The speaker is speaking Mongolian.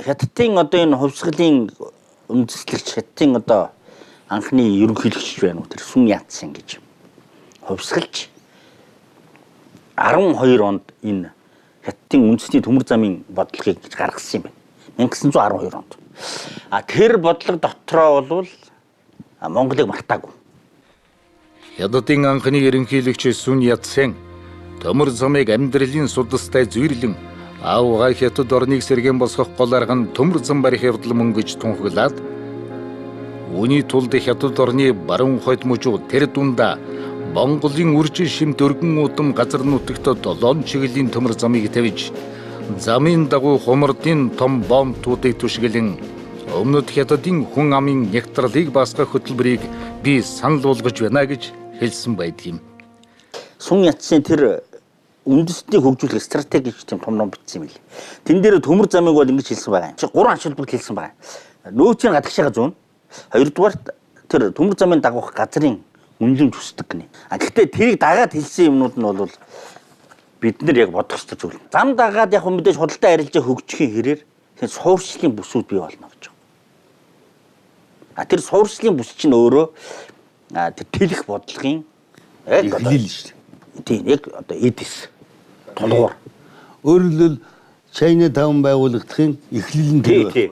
Хятадын одоо энэ хувьсгалын үндэслэгч Хятадын одоо анхны ерөнхийлөгч байна уу тэр Сүн Яцен гэж хувьсгалч 12 онд энэ Хятадын үндэсний төмөр замын бодлогыг гаргасан юм байна. 1912 онд. Тэр бодлого дотроо бол Монголыг мартаагүй. Хятадын анхны ерөнхийлөгч Сүн Яцен төмөр замыг амьдралын судастай зүйрлэн аавгаа Хятад орныг сэргэн босгох гол арга нь төмөр зам барих явдал мөн гэж тунхаглаад үүний тулд Хятад орны баруун хойд мужууд тэр дундаа Монголын үржил шимт өргөн удам газар нутагт 7 чиглэлийн төмөр замыг тавьж замын дагуу хумардын том бомбуудыг түшгэлэн өмнөд Хятадын хүн амын нягтралыг басгах хөтөлбөрийг би санал болгож байна гэж хэлсэн байдгийг. Сүн Яцен тэр үндэстнийг хөгжүүлэх стратеги гэж тийм том ном бичсэн юм лээ. Тэн дээр төмөр замыг бол ингэж хэлсэн байгаа юм. Чи 3 ач холбогдол хэлсэн байгаа. Нөөцийн гадагшаага зүүн. Хоёрдугаар тэр төмөр замын дагуух газрын үнэлэмж хүсдэг гинэ. Гэхдээ тэрийг дагаад хэлсэн юмнууд нь бол бид нар яг бодох ёстой зүйл. Зам дагаад яг мэдээж худалдаа арилжаа хөгжихийн хэрээр тэр суурьшлийн бүсүүд бий болно гэж байна. Тэр суурьшлийн бүс чинь өөрөө тэр тэлэх бодлогын эхлэл шүү дээ. Тийм яг одоо эдис толгуур. Өөрөлдөл Чайна таун байгуулагдахын эхлэл нь тэр.